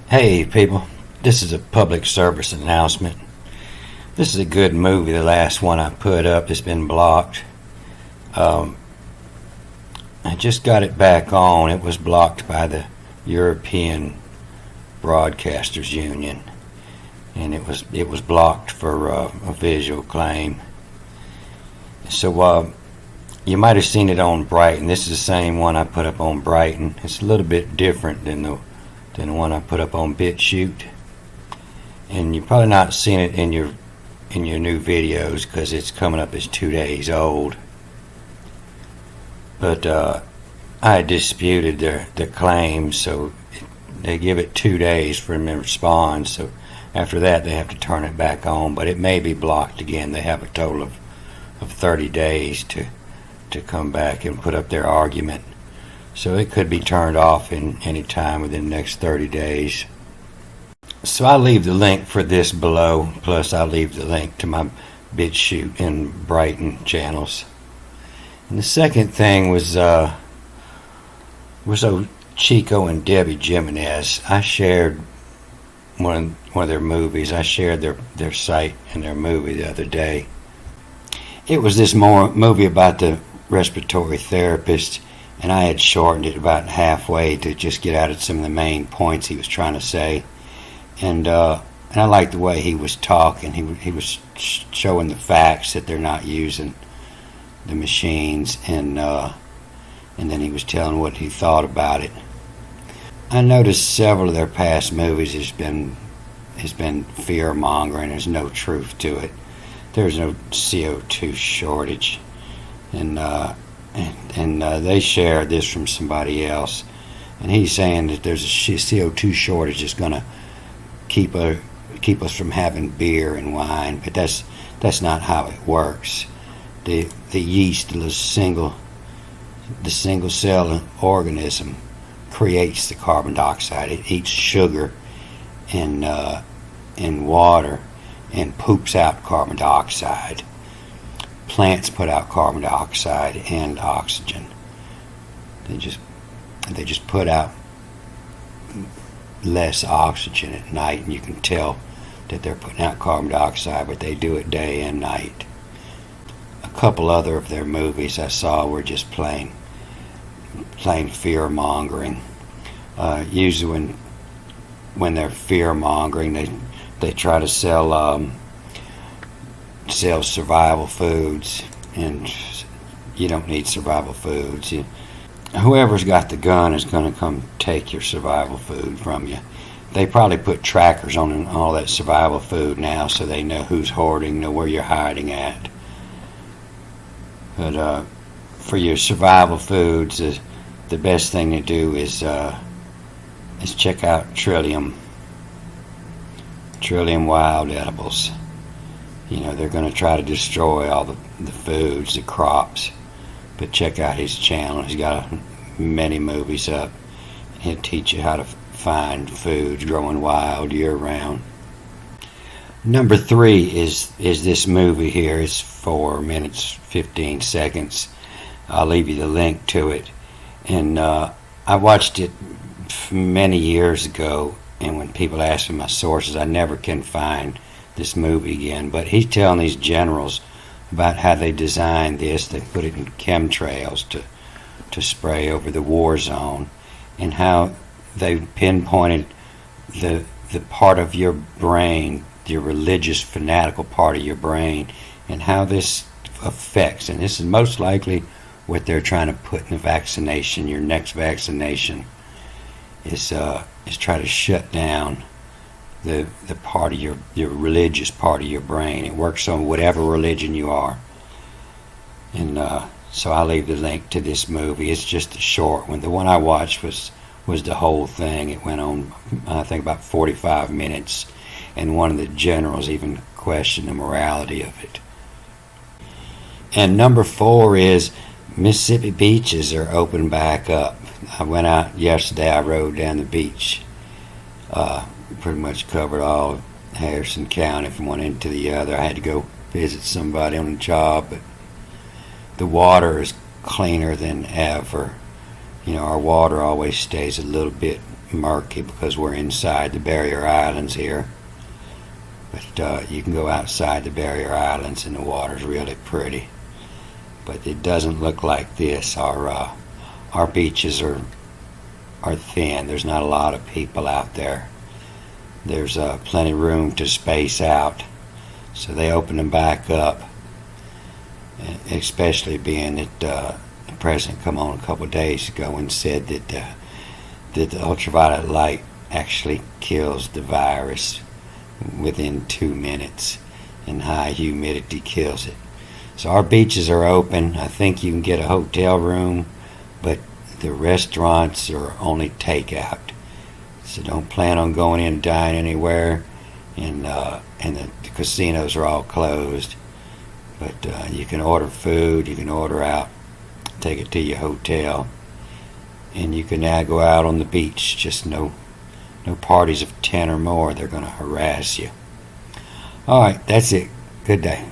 Hey people, this is a public service announcement. This is a good movie. The last one I put up has been blocked. Um, I just got it back on. It was blocked by the European Broadcasters Union, and it was blocked for a visual claim. So you might have seen it on Brighton. This is the same one I put up on Brighton. It's a little bit different than the one I put up on BitChute, and you're probably not seeing it in your new videos because it's coming up as 2 days old. But I disputed their claims, so they give it 2 days for them to respond. So after that, they have to turn it back on. But it may be blocked again. They have a total of 30 days to come back and put up their argument. So it could be turned off in any time within the next 30 days. So I'll leave the link for this below, plus I'll leave the link to my BitChute and Brighton channels. And the second thing was Chico and Debbie Jimenez. I shared one of their movies. I shared their site and their movie the other day. It was this movie about the respiratory therapist, and I had shortened it about halfway to just get out of some of the main points he was trying to say. And I liked the way he was talking. He was showing the facts that they're not using the machines, and then he was telling what he thought about it. I noticed several of their past movies has been fear mongering. There's no truth to it. There's no CO2 shortage, and they shared this from somebody else, and he's saying that there's a CO2 shortage that's going to keep us from having beer and wine, but that's not how it works. The yeast, the single cell organism, creates the carbon dioxide. It eats sugar and water and poops out carbon dioxide. Plants put out carbon dioxide and oxygen. They just put out less oxygen at night, and you can tell that they're putting out carbon dioxide, but they do it day and night. A couple other of their movies I saw were just plain fear mongering. Usually when they're fear mongering, they try to sell survival foods, and you don't need survival foods. Whoever's got the gun is going to come take your survival food from you. They probably put trackers on all that survival food now, so they know who's hoarding, know where you're hiding at. But for your survival foods, the best thing to do is check out Trillium wild edibles. They're going to try to destroy all the foods, the crops. But check out his channel. He's got many movies up. He'll teach you how to find foods growing wild year-round. Number 3 is this movie here. It's 4 minutes, 15 seconds. I'll leave you the link to it. And I watched it many years ago, and when people ask for my sources, I never can find this movie again. But he's telling these generals about how they designed this. They put it in chemtrails to spray over the war zone, and how they pinpointed the part of your brain, your religious fanatical part of your brain, and how this affects. And this is most likely what they're trying to put in the vaccination. Your next vaccination is try to shut down the part of your religious part of your brain. It works on whatever religion you are. And so I'll leave the link to this movie. It's just a short one. The one I watched was the whole thing. It went on, I think, about 45 minutes, and one of the generals even questioned the morality of it. And number 4 is Mississippi beaches are open back up. I went out yesterday. I rode down the beach. Pretty much covered all of Harrison County from one end to the other. I had to go visit somebody on a job, but the water is cleaner than ever. Our water always stays a little bit murky because we're inside the barrier islands here. But you can go outside the barrier islands and the water's really pretty. But it doesn't look like this. Our beaches are thin. There's not a lot of people out there. There's plenty of room to space out. So they open them back up, especially being that the president come on a couple of days ago and said that the ultraviolet light actually kills the virus within 2 minutes, and high humidity kills it. So our beaches are open. I think you can get a hotel room, but the restaurants are only takeout. So don't plan on going in and dining anywhere, and the casinos are all closed. But you can order food, you can order out, take it to your hotel, and you can now go out on the beach. Just no parties of 10 or more. They're going to harass you. All right, that's it. Good day.